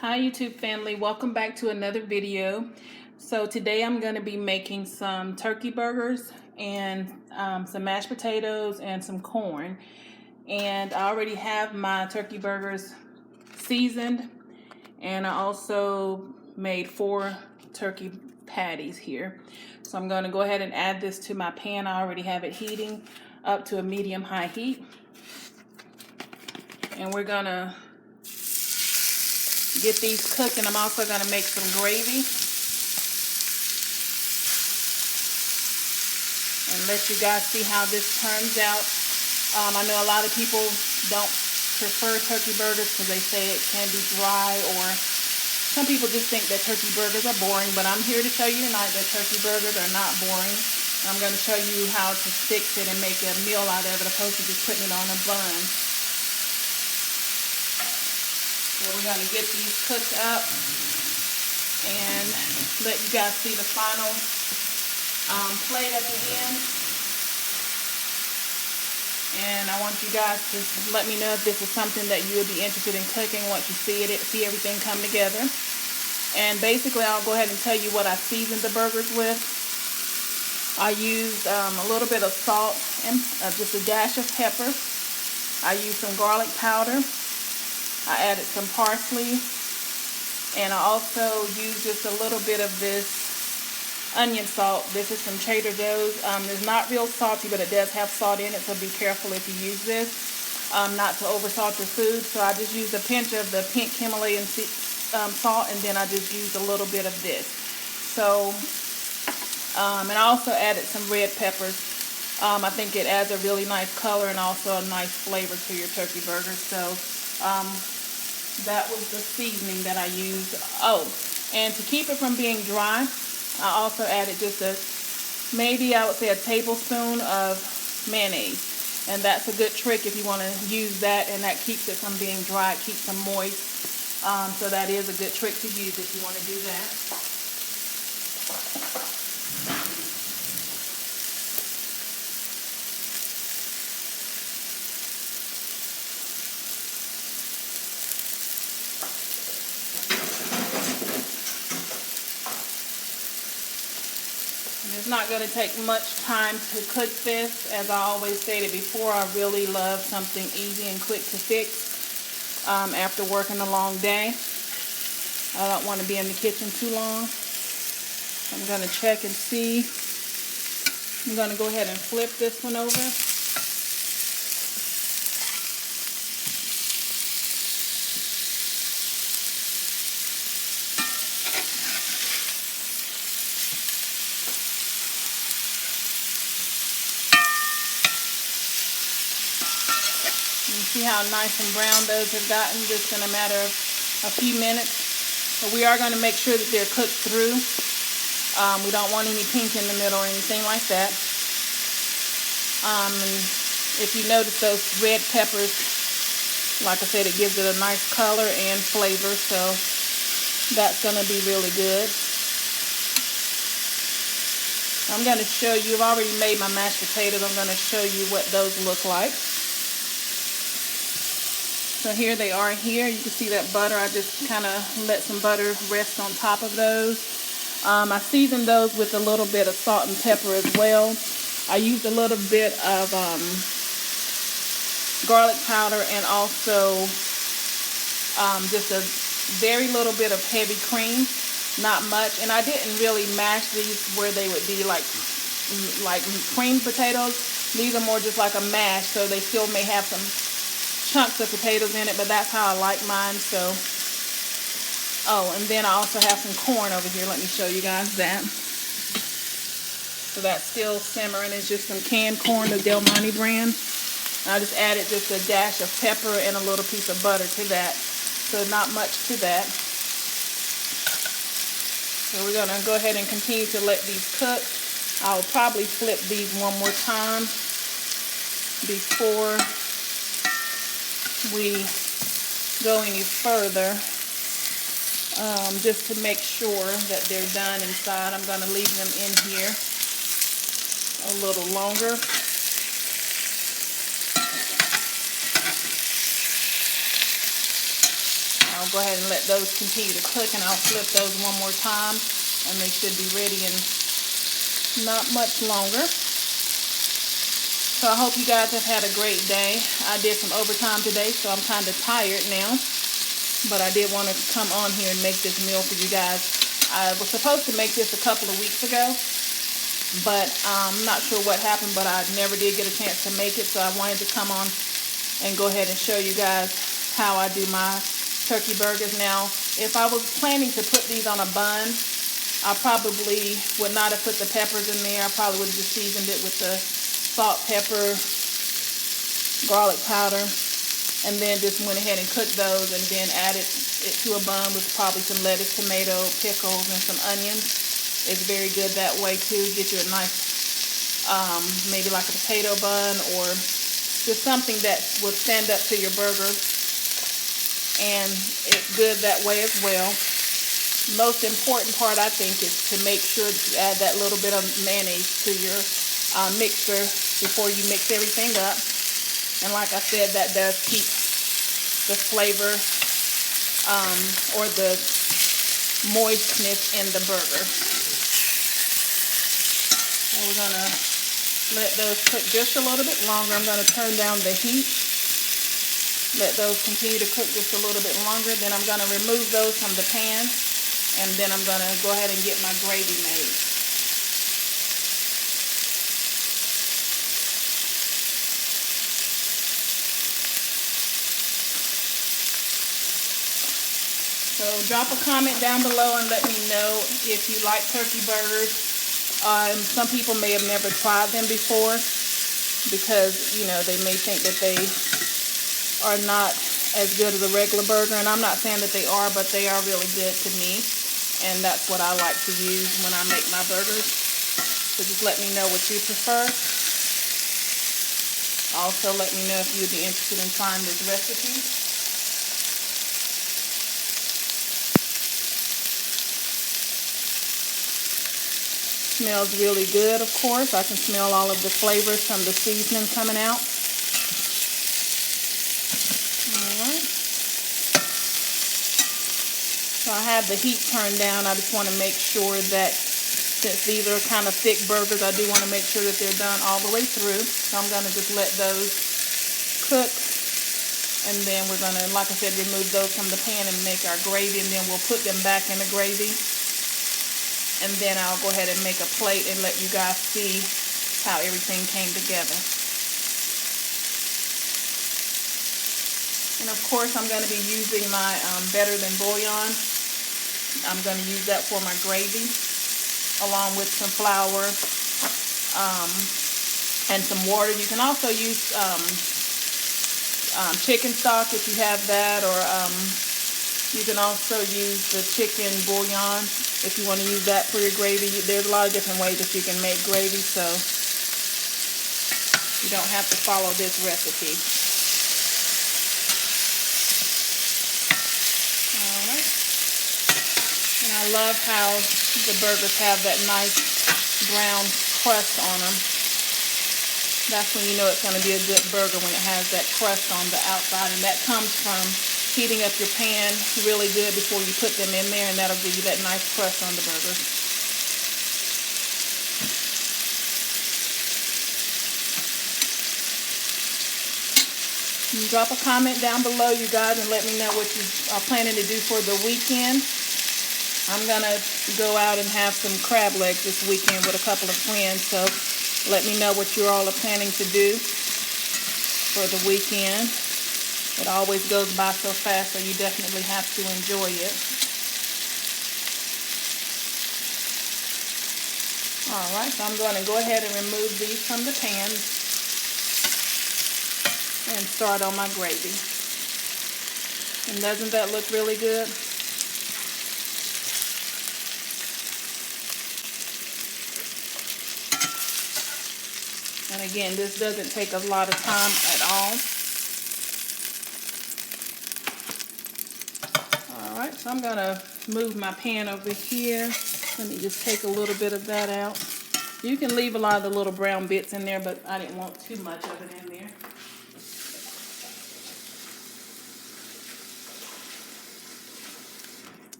Hi YouTube family, welcome back to another video. So today I'm going to be making some turkey burgers and some mashed potatoes and some corn. And I already have my turkey burgers seasoned, and I also made 4 turkey patties here. So I'm going to go ahead and add this to my pan. I already have it heating up to a medium-high heat. And we're going to get these cooked, and I'm also going to make some gravy and let you guys see how this turns out. I know a lot of people don't prefer turkey burgers because they say it can be dry, or some people just think that turkey burgers are boring, but I'm here to show you tonight that turkey burgers are not boring. I'm going to show you how to fix it and make a meal out of it opposed to just putting it on a bun. So we're going to get these cooked up and let you guys see the final plate at the end. And I want you guys to let me know if this is something that you would be interested in cooking once you see everything come together. And basically, I'll go ahead and tell you what I seasoned the burgers with. I used a little bit of salt and just a dash of pepper. I used some garlic powder. I added some parsley, and I also used just a little bit of this onion salt. This is from Trader Joe's. It's not real salty, but it does have salt in it, so be careful if you use this, not to over salt your food. So I just used a pinch of the pink Himalayan salt, and then I just used a little bit of this. So, and I also added some red peppers. I think it adds a really nice color and also a nice flavor to your turkey burgers. So, that was the seasoning that I used. Oh, and to keep it from being dry, I also added just maybe I would say a tablespoon of mayonnaise. And that's a good trick if you want to use that, and that keeps it from being dry, it keeps them moist. So that is a good trick to use if you want to do that. It's not going to take much time to cook this. As I always stated before, I really love something easy and quick to fix after working a long day. I don't want to be in the kitchen too long. I'm going to check and see. I'm going to go ahead and flip this one over. You see how nice and brown those have gotten just in a matter of a few minutes. But we are going to make sure that they're cooked through. We don't want any pink in the middle or anything like that. And if you notice those red peppers, like I said, it gives it a nice color and flavor. So that's going to be really good. I'm going to show you, I've already made my mashed potatoes. I'm going to show you what those look like. So here they are here. You can see that butter. I just kind of let some butter rest on top of those. I seasoned those with a little bit of salt and pepper as well. I used a little bit of garlic powder and also just a very little bit of heavy cream. Not much. And I didn't really mash these where they would be like creamed potatoes. These are more just like a mash, so they still may have some chunks of potatoes in it, but that's how I like mine. So, oh, and then I also have some corn over here. Let me show you guys that. So that's still simmering. It's just some canned corn, the Del Monte brand. I just added just a dash of pepper and a little piece of butter to that. So not much to that. So we're going to go ahead and continue to let these cook. I'll probably flip these one more time before we go any further, just to make sure that they're done inside. I'm going to leave them in here a little longer. I'll go ahead and let those continue to cook, and I'll flip those one more time, and they should be ready in not much longer. So I hope you guys have had a great day. I did some overtime today, so I'm kind of tired now. But I did want to come on here and make this meal for you guys. I was supposed to make this a couple of weeks ago, but I'm not sure what happened, but I never did get a chance to make it. So I wanted to come on and go ahead and show you guys how I do my turkey burgers. Now, if I was planning to put these on a bun, I probably would not have put the peppers in there. I probably would have just seasoned it with the salt, pepper, garlic powder, and then just went ahead and cooked those, and then added it to a bun with probably some lettuce, tomato, pickles, and some onions. It's very good that way too. Get you a nice, maybe like a potato bun, or just something that would stand up to your burger. And it's good that way as well. Most important part, I think, is to make sure that you add that little bit of mayonnaise to your mixer before you mix everything up. And like I said, that does keep the flavor or the moistness in the burger. So we're going to let those cook just a little bit longer. I'm going to turn down the heat. Let those continue to cook just a little bit longer. Then I'm going to remove those from the pan. And then I'm going to go ahead and get my gravy made. So drop a comment down below and let me know if you like turkey burgers. Some people may have never tried them before because, you know, they may think that they are not as good as a regular burger. And I'm not saying that they are, but they are really good to me. And that's what I like to use when I make my burgers. So just let me know what you prefer. Also, let me know if you'd be interested in trying this recipe. Smells really good, of course. I can smell all of the flavors from the seasoning coming out. So I have the heat turned down. I just want to make sure that since these are kind of thick burgers, I do want to make sure that they're done all the way through. So I'm going to just let those cook. And then we're going to, like I said, remove those from the pan and make our gravy. And then we'll put them back in the gravy. And then I'll go ahead and make a plate and let you guys see how everything came together. And of course, I'm going to be using my Better Than bouillon. I'm going to use that for my gravy, along with some flour and some water. You can also use chicken stock if you have that, or you can also use the chicken bouillon if you want to use that for your gravy. There's a lot of different ways that you can make gravy, so you don't have to follow this recipe. I love how the burgers have that nice brown crust on them. That's when you know it's going to be a good burger, when it has that crust on the outside. And that comes from heating up your pan really good before you put them in there, and that'll give you that nice crust on the burger. You drop a comment down below, you guys, and let me know what you are planning to do for the weekend. I'm going to go out and have some crab legs this weekend with a couple of friends, so let me know what you all are planning to do for the weekend. It always goes by so fast, so you definitely have to enjoy it. Alright, so I'm going to go ahead and remove these from the pan and start on my gravy. And doesn't that look really good? And again, this doesn't take a lot of time at all. Alright, so I'm going to move my pan over here. Let me just take a little bit of that out. You can leave a lot of the little brown bits in there, but I didn't want too much of it in there.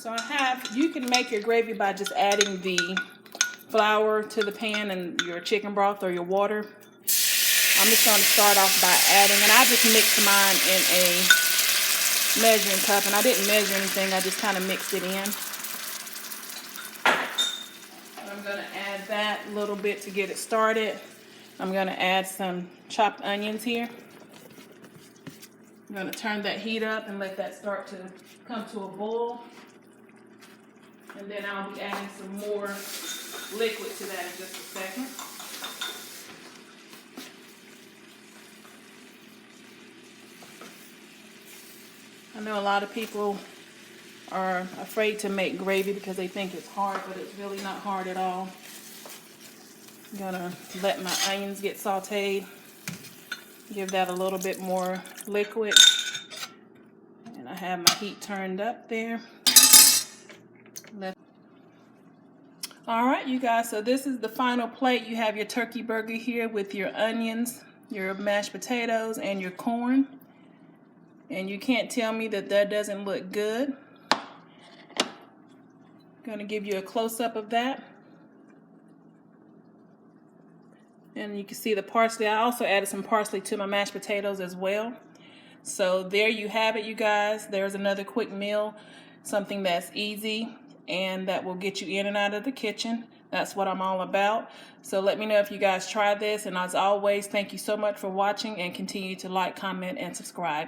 So you can make your gravy by just adding the flour to the pan and your chicken broth or your water. I'm just going to start off by adding, and I just mixed mine in a measuring cup, and I didn't measure anything, I just kind of mixed it in. I'm going to add that a little bit to get it started. I'm going to add some chopped onions here. I'm going to turn that heat up and let that start to come to a boil. And then I'll be adding some more liquid to that in just a second. I know a lot of people are afraid to make gravy because they think it's hard, but it's really not hard at all. I'm gonna let my onions get sauteed. Give that a little bit more liquid. And I have my heat turned up there. All right, you guys, so this is the final plate. You have your turkey burger here with your onions, your mashed potatoes, and your corn. And you can't tell me that that doesn't look good. I'm gonna give you a close-up of that. And you can see the parsley. I also added some parsley to my mashed potatoes as well. So there you have it, you guys. There's another quick meal, something that's easy and that will get you in and out of the kitchen. That's what I'm all about. So let me know if you guys try this. And as always, thank you so much for watching, and continue to like, comment, and subscribe.